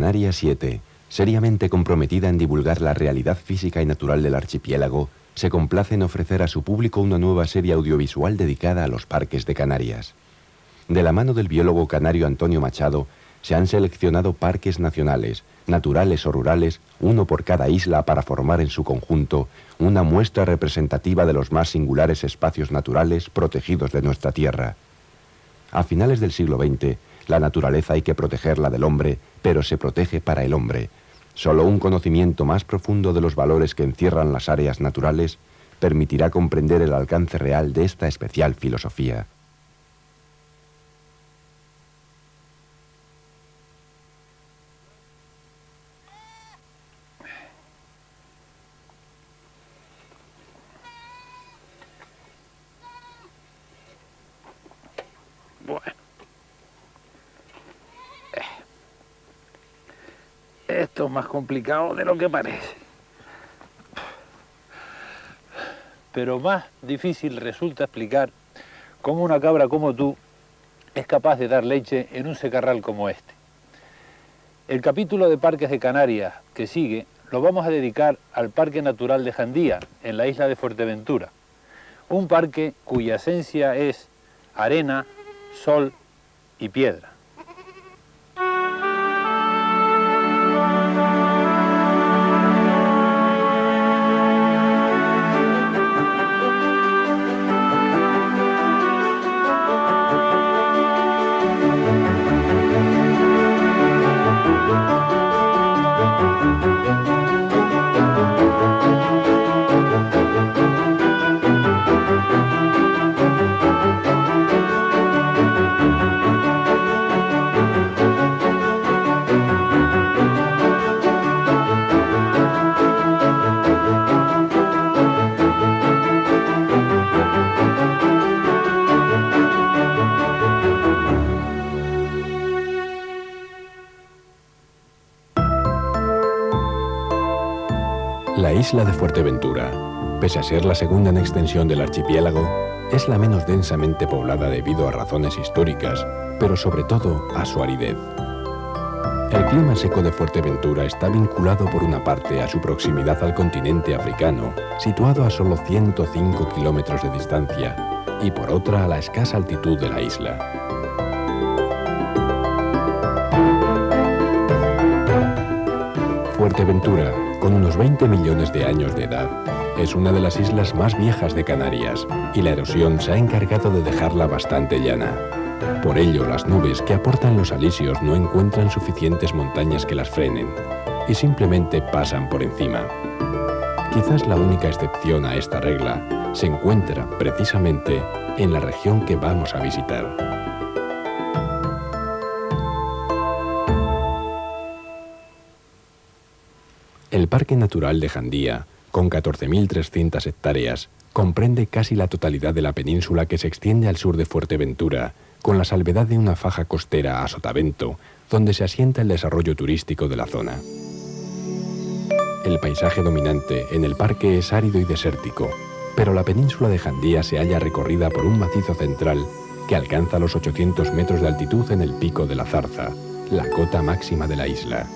Canaria 7, seriamente comprometida en divulgar la realidad física y natural del archipiélago, se complace en ofrecer a su público una nueva serie audiovisual dedicada a los parques de Canarias. De la mano del biólogo canario Antonio Machado, se han seleccionado parques nacionales, naturales o rurales, uno por cada isla para formar en su conjunto una muestra representativa de los más singulares espacios naturales protegidos de nuestra tierra. A finales del siglo XX, la naturaleza hay que protegerla del hombre, pero se protege para el hombre. Solo un conocimiento más profundo de los valores que encierran las áreas naturales permitirá comprender el alcance real de esta especial filosofía. Bueno. Esto es más complicado de lo que parece. Pero más difícil resulta explicar cómo una cabra como tú es capaz de dar leche en un secarral como este. El capítulo de Parques de Canarias que sigue lo vamos a dedicar al Parque Natural de Jandía, en la isla de Fuerteventura. Un parque cuya esencia es arena, sol y piedra. La isla de Fuerteventura, pese a ser la segunda en extensión del archipiélago, es la menos densamente poblada debido a razones históricas, pero sobre todo a su aridez. El clima seco de Fuerteventura está vinculado por una parte a su proximidad al continente africano, situado a solo 105 kilómetros de distancia, y por otra a la escasa altitud de la isla. Fuerteventura, con unos 20 millones de años de edad, es una de las islas más viejas de Canarias y la erosión se ha encargado de dejarla bastante llana. Por ello, las nubes que aportan los alisios no encuentran suficientes montañas que las frenen y simplemente pasan por encima. Quizás la única excepción a esta regla se encuentra precisamente en la región que vamos a visitar. El Parque Natural de Jandía, con 14.300 hectáreas, comprende casi la totalidad de la península que se extiende al sur de Fuerteventura, con la salvedad de una faja costera a sotavento, donde se asienta el desarrollo turístico de la zona. El paisaje dominante en el parque es árido y desértico, pero la península de Jandía se halla recorrida por un macizo central que alcanza los 800 metros de altitud en el Pico de la Zarza, la cota máxima de la isla.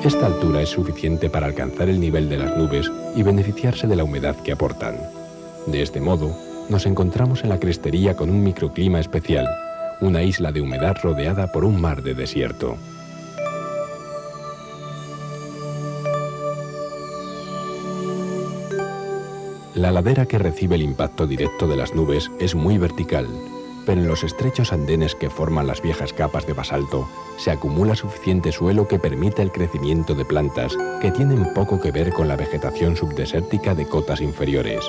Esta altura es suficiente para alcanzar el nivel de las nubes y beneficiarse de la humedad que aportan. De este modo, nos encontramos en la crestería con un microclima especial, una isla de humedad rodeada por un mar de desierto. La ladera que recibe el impacto directo de las nubes es muy vertical, pero en los estrechos andenes que forman las viejas capas de basalto se acumula suficiente suelo que permite el crecimiento de plantas que tienen poco que ver con la vegetación subdesértica de cotas inferiores.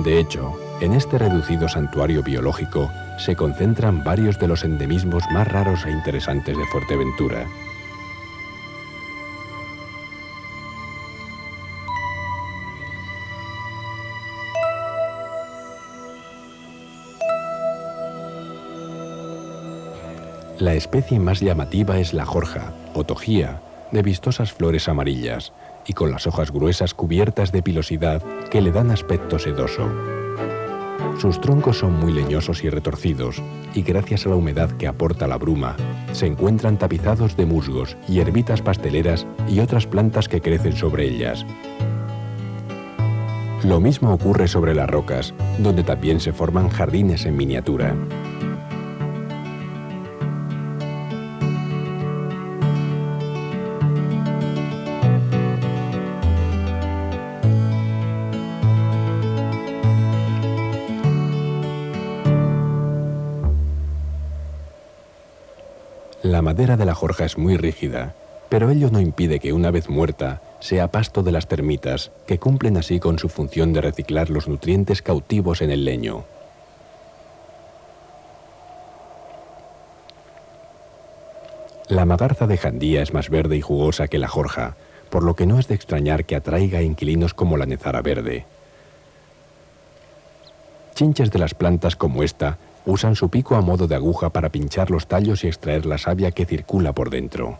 De hecho, en este reducido santuario biológico se concentran varios de los endemismos más raros e interesantes de Fuerteventura. La especie más llamativa es la jorja, o tojía, de vistosas flores amarillas y con las hojas gruesas cubiertas de pilosidad que le dan aspecto sedoso. Sus troncos son muy leñosos y retorcidos, y gracias a la humedad que aporta la bruma, se encuentran tapizados de musgos, hierbitas pasteleras y otras plantas que crecen sobre ellas. Lo mismo ocurre sobre las rocas, donde también se forman jardines en miniatura. La madera de la jorja es muy rígida, pero ello no impide que una vez muerta sea pasto de las termitas, que cumplen así con su función de reciclar los nutrientes cautivos en el leño. La magarza de Jandía es más verde y jugosa que la jorja, por lo que no es de extrañar que atraiga a inquilinos como la nezara verde. Chinches de las plantas como esta usan su pico a modo de aguja para pinchar los tallos y extraer la savia que circula por dentro.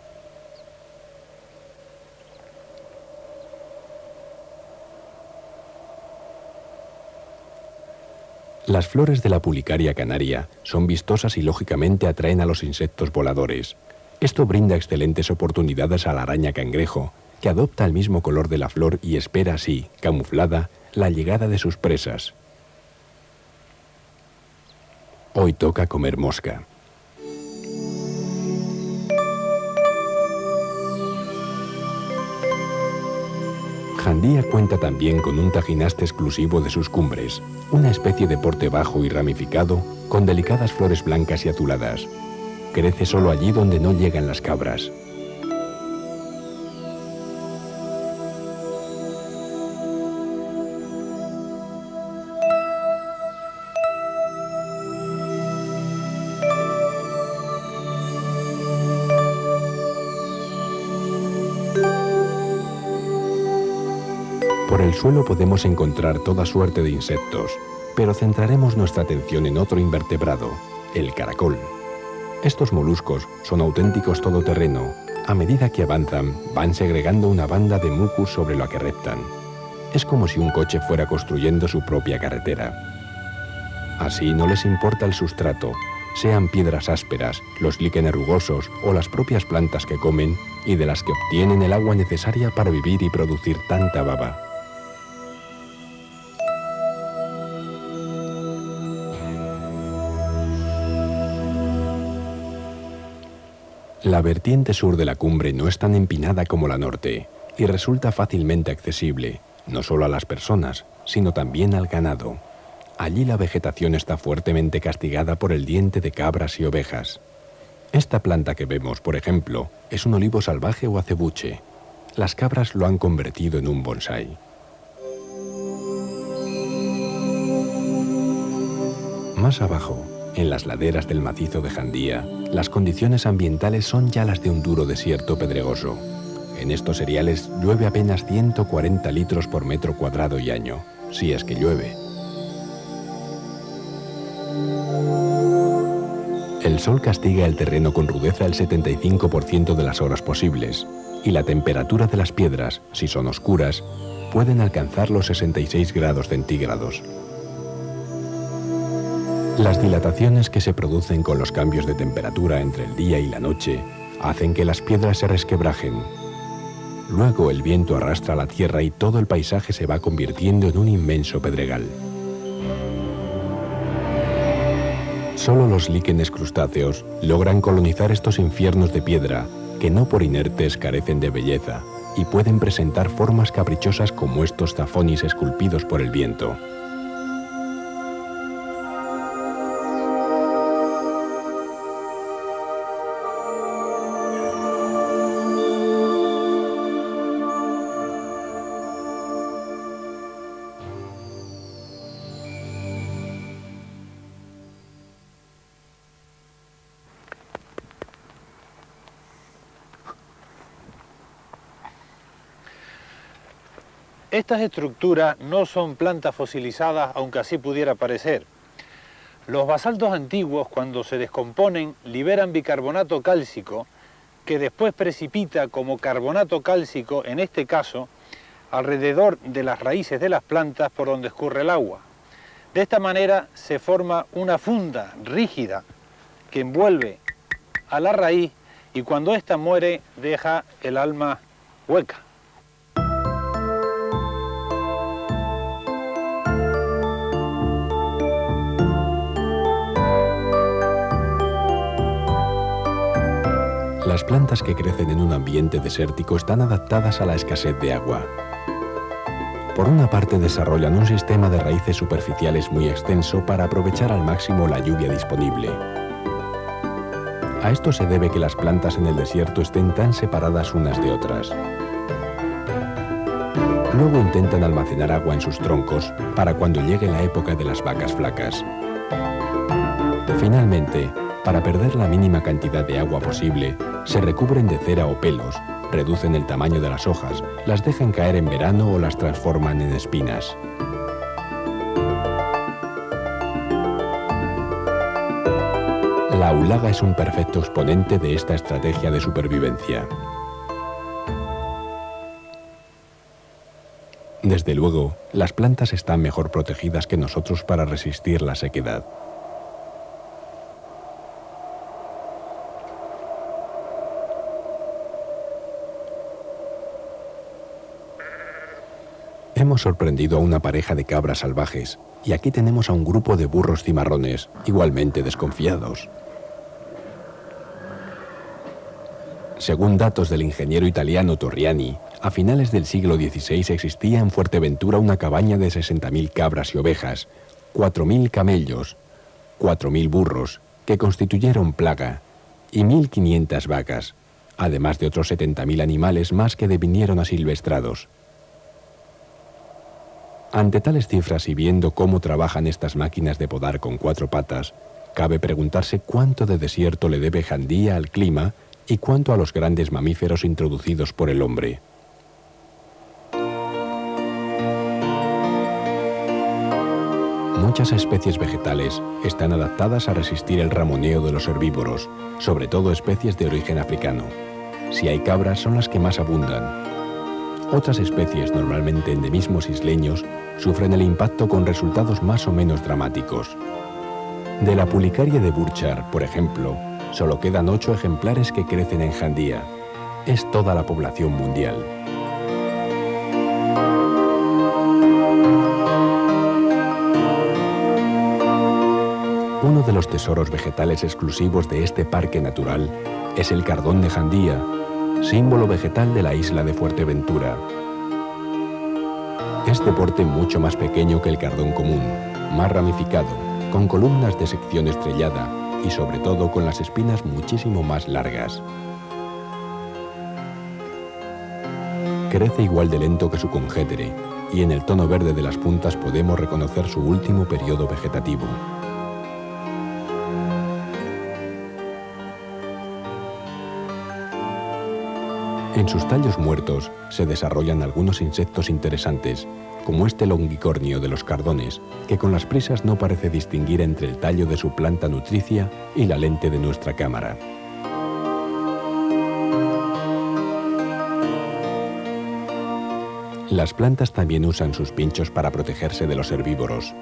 Las flores de la Pulicaria canaria son vistosas y lógicamente atraen a los insectos voladores. Esto brinda excelentes oportunidades a la araña cangrejo, que adopta el mismo color de la flor y espera así, camuflada, la llegada de sus presas. Hoy toca comer mosca. Jandía cuenta también con un tajinaste exclusivo de sus cumbres, una especie de porte bajo y ramificado con delicadas flores blancas y azuladas. Crece solo allí donde no llegan las cabras. Por el suelo podemos encontrar toda suerte de insectos, pero centraremos nuestra atención en otro invertebrado, el caracol. Estos moluscos son auténticos todoterreno. A medida que avanzan, van segregando una banda de mucus sobre la que reptan. Es como si un coche fuera construyendo su propia carretera. Así no les importa el sustrato, sean piedras ásperas, los líquenes rugosos o las propias plantas que comen y de las que obtienen el agua necesaria para vivir y producir tanta baba. La vertiente sur de la cumbre no es tan empinada como la norte y resulta fácilmente accesible, no solo a las personas, sino también al ganado. Allí la vegetación está fuertemente castigada por el diente de cabras y ovejas. Esta planta que vemos, por ejemplo, es un olivo salvaje o acebuche. Las cabras lo han convertido en un bonsái. Más abajo, en las laderas del macizo de Jandía, las condiciones ambientales son ya las de un duro desierto pedregoso. En estos cereales llueve apenas 140 litros por metro cuadrado y año, si es que llueve. El sol castiga el terreno con rudeza el 75% de las horas posibles, y la temperatura de las piedras, si son oscuras, pueden alcanzar los 66 grados centígrados. Las dilataciones que se producen con los cambios de temperatura entre el día y la noche hacen que las piedras se resquebrajen. Luego el viento arrastra la tierra y todo el paisaje se va convirtiendo en un inmenso pedregal. Solo los líquenes crustáceos logran colonizar estos infiernos de piedra que no por inertes carecen de belleza y pueden presentar formas caprichosas como estos zafonis esculpidos por el viento. Estas estructuras no son plantas fosilizadas, aunque así pudiera parecer. Los basaltos antiguos, cuando se descomponen, liberan bicarbonato cálcico, que después precipita como carbonato cálcico, en este caso, alrededor de las raíces de las plantas por donde escurre el agua. De esta manera se forma una funda rígida que envuelve a la raíz y cuando ésta muere deja el alma hueca. Las plantas que crecen en un ambiente desértico están adaptadas a la escasez de agua. Por una parte desarrollan un sistema de raíces superficiales muy extenso para aprovechar al máximo la lluvia disponible. A esto se debe que las plantas en el desierto estén tan separadas unas de otras. Luego intentan almacenar agua en sus troncos para cuando llegue la época de las vacas flacas. Finalmente, para perder la mínima cantidad de agua posible, se recubren de cera o pelos, reducen el tamaño de las hojas, las dejan caer en verano o las transforman en espinas. La aulaga es un perfecto exponente de esta estrategia de supervivencia. Desde luego, las plantas están mejor protegidas que nosotros para resistir la sequedad. Hemos sorprendido a una pareja de cabras salvajes y aquí tenemos a un grupo de burros cimarrones, igualmente desconfiados. Según datos del ingeniero italiano Torriani, a finales del siglo XVI existía en Fuerteventura una cabaña de 60.000 cabras y ovejas, 4.000 camellos, 4.000 burros, que constituyeron plaga, y 1.500 vacas, además de otros 70.000 animales más que devinieron asilvestrados. Ante tales cifras y viendo cómo trabajan estas máquinas de podar con 4 patas, cabe preguntarse cuánto de desierto le debe Jandía al clima y cuánto a los grandes mamíferos introducidos por el hombre. Muchas especies vegetales están adaptadas a resistir el ramoneo de los herbívoros, sobre todo especies de origen africano. Si hay cabras, son las que más abundan. Otras especies, normalmente endemismos isleños, sufren el impacto con resultados más o menos dramáticos. De la pulicaria de Burchard, por ejemplo, solo quedan 8 ejemplares que crecen en Jandía. Es toda la población mundial. Uno de los tesoros vegetales exclusivos de este parque natural es el cardón de Jandía, símbolo vegetal de la isla de Fuerteventura. Es de porte mucho más pequeño que el cardón común, más ramificado, con columnas de sección estrellada y sobre todo con las espinas muchísimo más largas. Crece igual de lento que su congénere y en el tono verde de las puntas podemos reconocer su último periodo vegetativo. En sus tallos muertos se desarrollan algunos insectos interesantes, como este longicornio de los cardones, que con las prisas no parece distinguir entre el tallo de su planta nutricia y la lente de nuestra cámara. Las plantas también usan sus pinchos para protegerse de los herbívoros.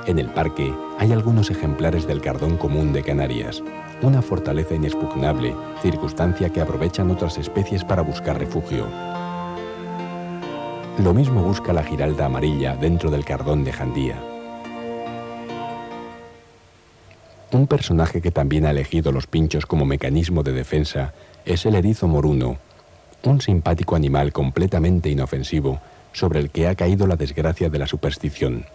En el parque hay algunos ejemplares del cardón común de Canarias, una fortaleza inexpugnable, circunstancia que aprovechan otras especies para buscar refugio. Lo mismo busca la giralda amarilla dentro del cardón de Jandía. Un personaje que también ha elegido los pinchos como mecanismo de defensa es el erizo moruno, un simpático animal completamente inofensivo sobre el que ha caído la desgracia de la superstición.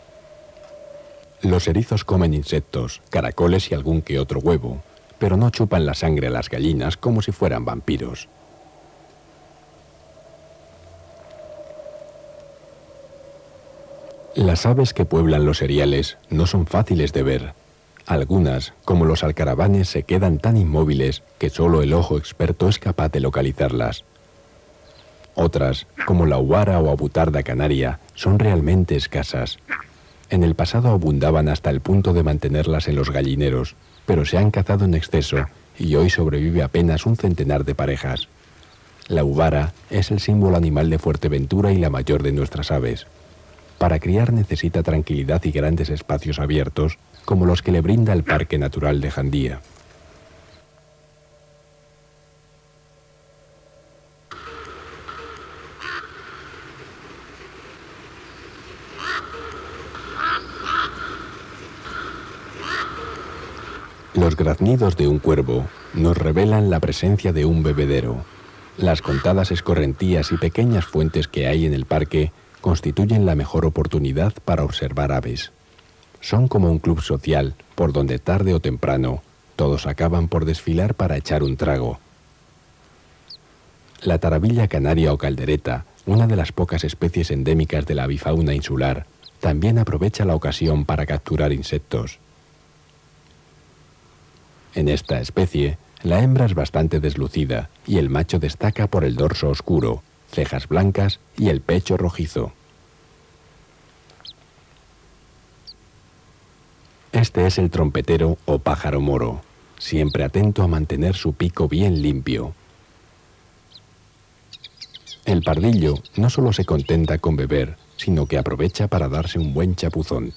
Los erizos comen insectos, caracoles y algún que otro huevo, pero no chupan la sangre a las gallinas como si fueran vampiros. Las aves que pueblan los eriales no son fáciles de ver. Algunas, como los alcaravanes, se quedan tan inmóviles que solo el ojo experto es capaz de localizarlas. Otras, como la huara o abutarda canaria, son realmente escasas. En el pasado abundaban hasta el punto de mantenerlas en los gallineros, pero se han cazado en exceso y hoy sobrevive apenas un centenar de parejas. La uvara es el símbolo animal de Fuerteventura y la mayor de nuestras aves. Para criar necesita tranquilidad y grandes espacios abiertos, como los que le brinda el Parque Natural de Jandía. Los graznidos de un cuervo nos revelan la presencia de un bebedero. Las contadas escorrentías y pequeñas fuentes que hay en el parque constituyen la mejor oportunidad para observar aves. Son como un club social por donde tarde o temprano todos acaban por desfilar para echar un trago. La tarabilla canaria o caldereta, una de las pocas especies endémicas de la avifauna insular, también aprovecha la ocasión para capturar insectos. En esta especie, la hembra es bastante deslucida y el macho destaca por el dorso oscuro, cejas blancas y el pecho rojizo. Este es el trompetero o pájaro moro, siempre atento a mantener su pico bien limpio. El pardillo no solo se contenta con beber, sino que aprovecha para darse un buen chapuzón.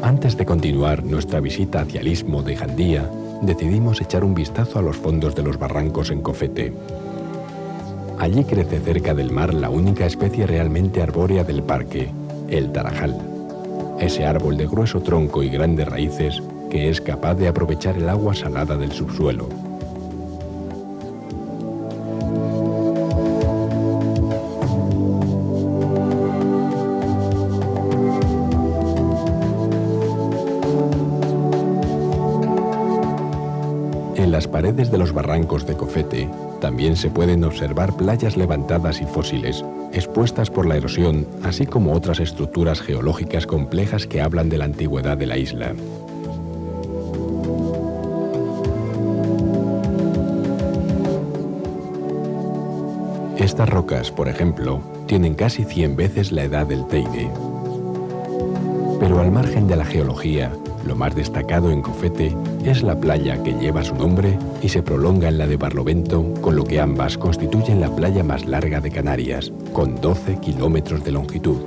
Antes de continuar nuestra visita hacia el istmo de Jandía, decidimos echar un vistazo a los fondos de los barrancos en Cofete. Allí crece cerca del mar la única especie realmente arbórea del parque, el tarajal. Ese árbol de grueso tronco y grandes raíces que es capaz de aprovechar el agua salada del subsuelo. En las paredes de los barrancos de Cofete también se pueden observar playas levantadas y fósiles, expuestas por la erosión, así como otras estructuras geológicas complejas que hablan de la antigüedad de la isla. Estas rocas, por ejemplo, tienen casi 100 veces la edad del Teide. Pero al margen de la geología, lo más destacado en Cofete es la playa que lleva su nombre y se prolonga en la de Barlovento, con lo que ambas constituyen la playa más larga de Canarias, con 12 kilómetros de longitud.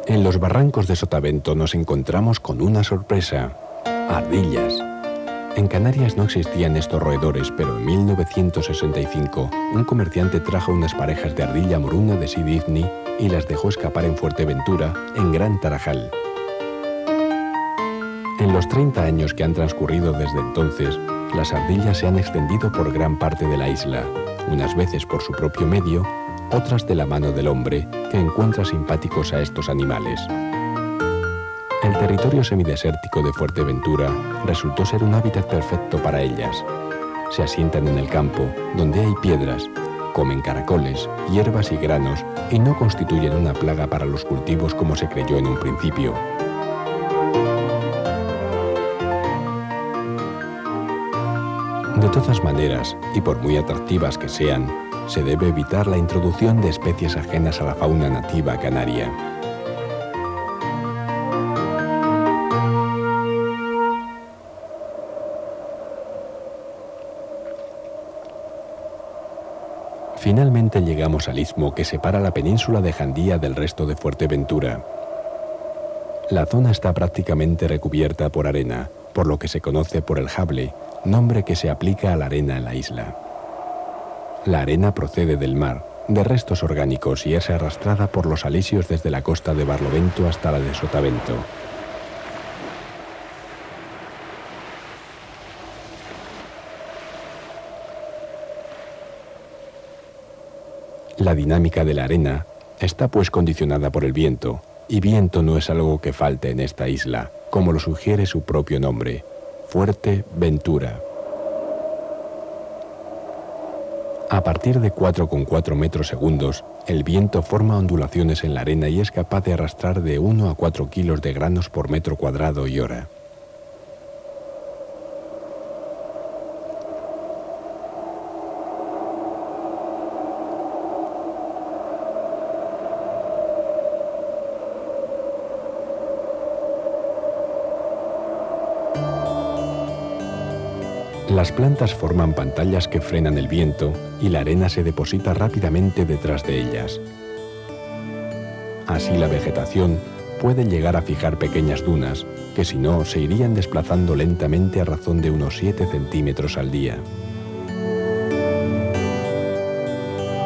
En los barrancos de Sotavento nos encontramos con una sorpresa: ardillas. En Canarias no existían estos roedores, pero en 1965 un comerciante trajo unas parejas de ardilla moruna de Sydney y las dejó escapar en Fuerteventura, en Gran Tarajal. En los 30 años que han transcurrido desde entonces, las ardillas se han extendido por gran parte de la isla, unas veces por su propio medio, otras de la mano del hombre, que encuentra simpáticos a estos animales. El territorio semidesértico de Fuerteventura resultó ser un hábitat perfecto para ellas. Se asientan en el campo, donde hay piedras, comen caracoles, hierbas y granos y no constituyen una plaga para los cultivos como se creyó en un principio. De todas maneras, y por muy atractivas que sean, se debe evitar la introducción de especies ajenas a la fauna nativa canaria. Finalmente llegamos al istmo que separa la península de Jandía del resto de Fuerteventura. La zona está prácticamente recubierta por arena, por lo que se conoce por el jable, nombre que se aplica a la arena en la isla. La arena procede del mar, de restos orgánicos, y es arrastrada por los alisios desde la costa de Barlovento hasta la de Sotavento. La dinámica de la arena está pues condicionada por el viento, y viento no es algo que falte en esta isla, como lo sugiere su propio nombre, Fuerteventura. A partir de 4,4 metros segundos, el viento forma ondulaciones en la arena y es capaz de arrastrar de 1 a 4 kilos de granos por metro cuadrado y hora. Las plantas forman pantallas que frenan el viento y la arena se deposita rápidamente detrás de ellas. Así la vegetación puede llegar a fijar pequeñas dunas que si no se irían desplazando lentamente a razón de unos 7 centímetros al día.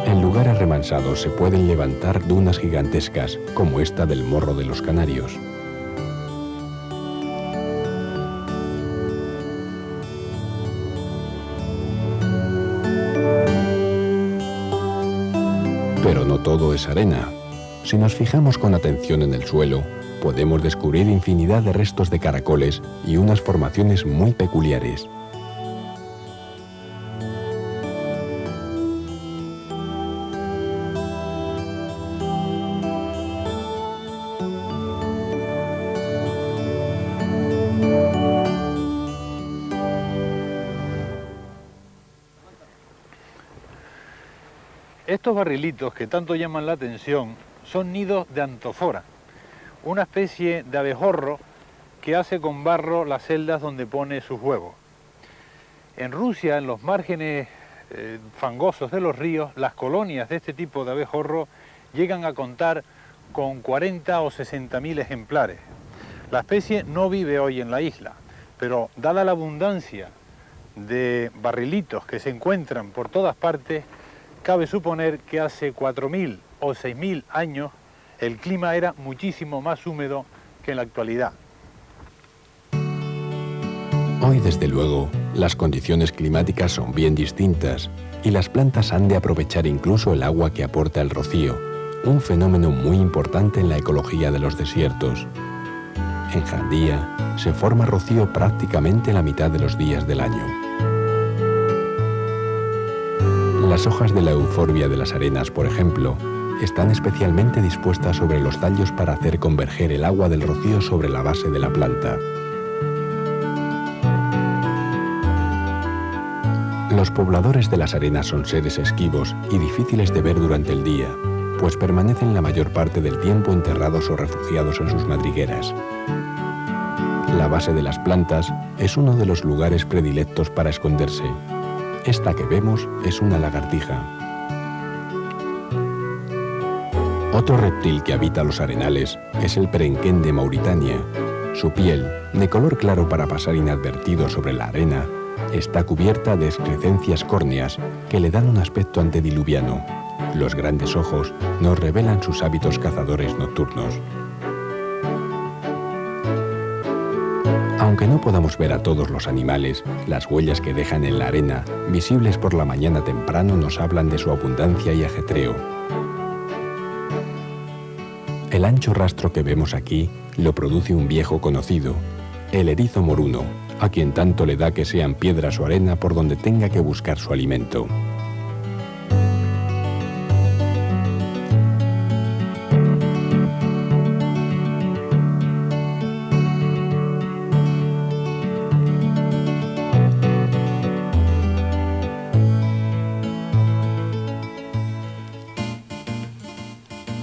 En lugares remansados se pueden levantar dunas gigantescas como esta del Morro de los Canarios. Pero no todo es arena. Si nos fijamos con atención en el suelo, podemos descubrir infinidad de restos de caracoles y unas formaciones muy peculiares. Estos barrilitos que tanto llaman la atención son nidos de anthophoras, una especie de abejorro que hace con barro las celdas donde pone sus huevos. En Rusia, en los márgenes fangosos de los ríos, las colonias de este tipo de abejorro llegan a contar con 40 o 60.000 ejemplares. La especie no vive hoy en la isla, pero dada la abundancia de barrilitos que se encuentran por todas partes, cabe suponer que hace 4.000 o 6.000 años el clima era muchísimo más húmedo que en la actualidad. Hoy, desde luego, las condiciones climáticas son bien distintas y las plantas han de aprovechar incluso el agua que aporta el rocío, un fenómeno muy importante en la ecología de los desiertos. En Jandía se forma rocío prácticamente la mitad de los días del año. Las hojas de la euforbia de las arenas, por ejemplo, están especialmente dispuestas sobre los tallos para hacer converger el agua del rocío sobre la base de la planta. Los pobladores de las arenas son seres esquivos y difíciles de ver durante el día, pues permanecen la mayor parte del tiempo enterrados o refugiados en sus madrigueras. La base de las plantas es uno de los lugares predilectos para esconderse. Esta que vemos es una lagartija. Otro reptil que habita los arenales es el perenquén de Mauritania. Su piel, de color claro para pasar inadvertido sobre la arena, está cubierta de excrescencias córneas que le dan un aspecto antediluviano. Los grandes ojos nos revelan sus hábitos cazadores nocturnos. Aunque no podamos ver a todos los animales, las huellas que dejan en la arena, visibles por la mañana temprano, nos hablan de su abundancia y ajetreo. El ancho rastro que vemos aquí lo produce un viejo conocido, el erizo moruno, a quien tanto le da que sean piedras o arena por donde tenga que buscar su alimento.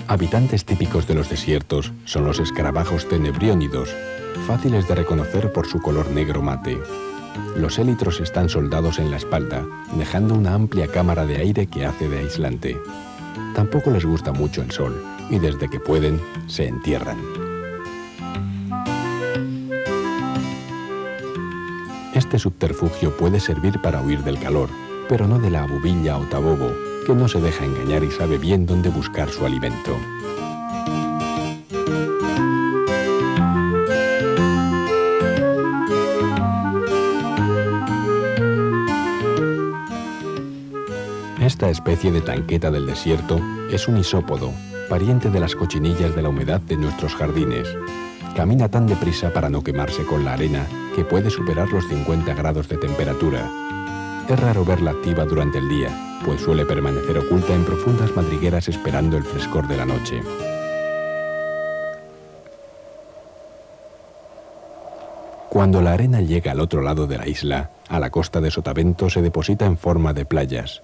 Habitantes típicos de los desiertos son los escarabajos tenebriónidos, fáciles de reconocer por su color negro mate. Los élitros están soldados en la espalda, dejando una amplia cámara de aire que hace de aislante. Tampoco les gusta mucho el sol, y desde que pueden, se entierran. Este subterfugio puede servir para huir del calor, pero no de la abubilla o tabobo, que no se deja engañar y sabe bien dónde buscar su alimento. Esta especie de tanqueta del desierto es un isópodo, pariente de las cochinillas de la humedad de nuestros jardines. Camina tan deprisa para no quemarse con la arena que puede superar los 50 grados de temperatura. Es raro verla activa durante el día, pues suele permanecer oculta en profundas madrigueras esperando el frescor de la noche. Cuando la arena llega al otro lado de la isla, a la costa de Sotavento se deposita en forma de playas.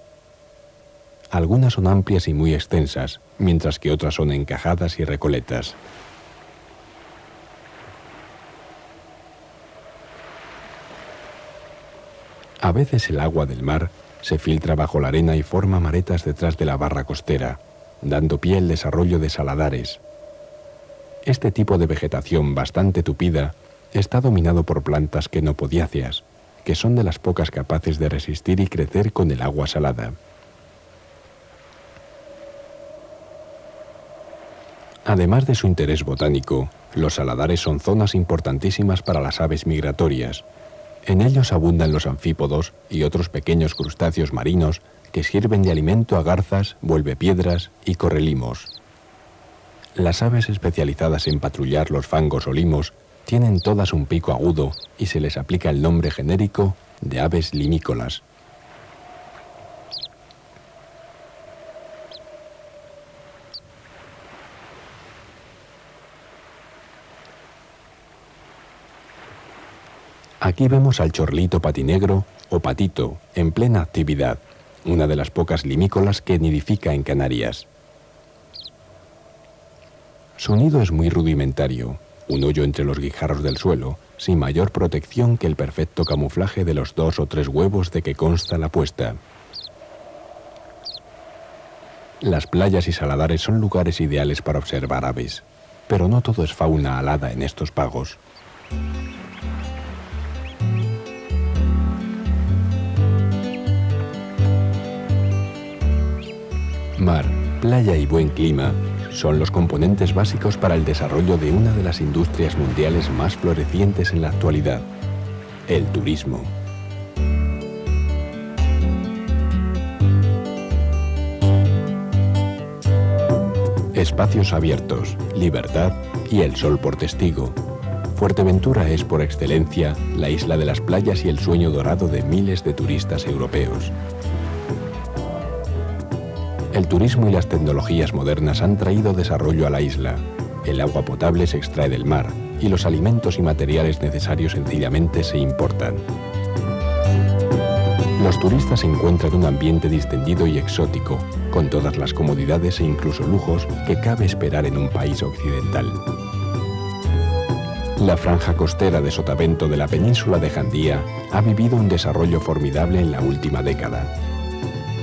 Algunas son amplias y muy extensas, mientras que otras son encajadas y recoletas. A veces el agua del mar se filtra bajo la arena y forma maretas detrás de la barra costera, dando pie al desarrollo de saladares. Este tipo de vegetación bastante tupida está dominado por plantas quenopodiáceas, que son de las pocas capaces de resistir y crecer con el agua salada. Además de su interés botánico, los saladares son zonas importantísimas para las aves migratorias. En ellos abundan los anfípodos y otros pequeños crustáceos marinos que sirven de alimento a garzas, vuelvepiedras y correlimos. Las aves especializadas en patrullar los fangos o limos tienen todas un pico agudo y se les aplica el nombre genérico de aves limícolas. Aquí vemos al chorlito patinegro o patito en plena actividad, una de las pocas limícolas que nidifica en Canarias. Su nido es muy rudimentario, un hoyo entre los guijarros del suelo, sin mayor protección que el perfecto camuflaje de los 2 o 3 huevos de que consta la puesta. Las playas y saladares son lugares ideales para observar aves, pero no todo es fauna alada en estos pagos. Mar, playa y buen clima son los componentes básicos para el desarrollo de una de las industrias mundiales más florecientes en la actualidad, el turismo. Espacios abiertos, libertad y el sol por testigo. Fuerteventura es por excelencia la isla de las playas y el sueño dorado de miles de turistas europeos. El turismo y las tecnologías modernas han traído desarrollo a la isla. El agua potable se extrae del mar y los alimentos y materiales necesarios sencillamente se importan. Los turistas encuentran un ambiente distendido y exótico, con todas las comodidades e incluso lujos que cabe esperar en un país occidental. La franja costera de Sotavento de la península de Jandía ha vivido un desarrollo formidable en la última década.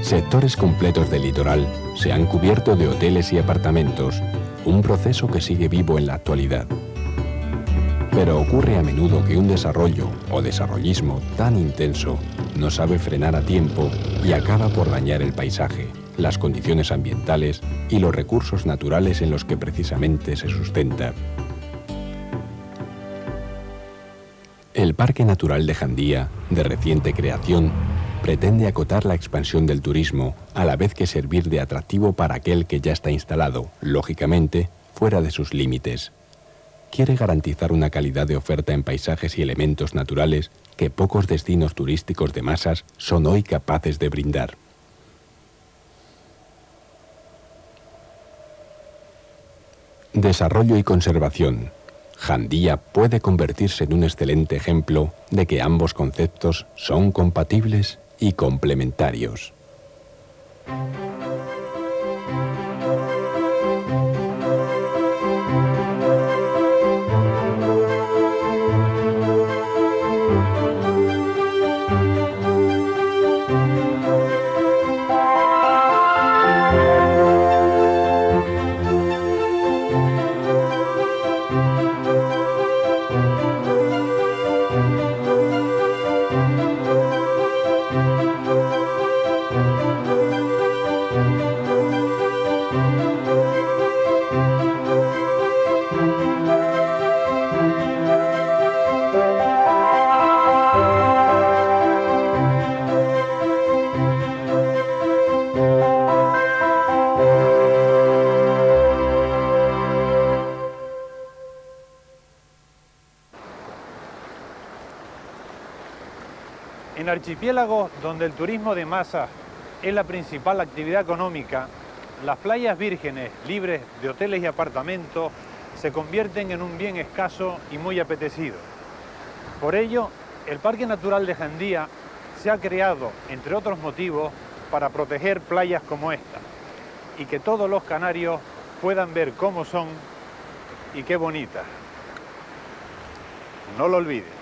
Sectores completos del litoral se han cubierto de hoteles y apartamentos, un proceso que sigue vivo en la actualidad. Pero ocurre a menudo que un desarrollo o desarrollismo tan intenso no sabe frenar a tiempo y acaba por dañar el paisaje, las condiciones ambientales y los recursos naturales en los que precisamente se sustenta. El Parque Natural de Jandía, de reciente creación, pretende acotar la expansión del turismo, a la vez que servir de atractivo para aquel que ya está instalado, lógicamente, fuera de sus límites. Quiere garantizar una calidad de oferta en paisajes y elementos naturales que pocos destinos turísticos de masas son hoy capaces de brindar. Desarrollo y conservación. Jandía puede convertirse en un excelente ejemplo de que ambos conceptos son compatibles y complementarios. En archipiélagos donde el turismo de masa es la principal actividad económica, las playas vírgenes libres de hoteles y apartamentos se convierten en un bien escaso y muy apetecido. Por ello, el Parque Natural de Jandía se ha creado, entre otros motivos, para proteger playas como esta y que todos los canarios puedan ver cómo son y qué bonitas. No lo olvides.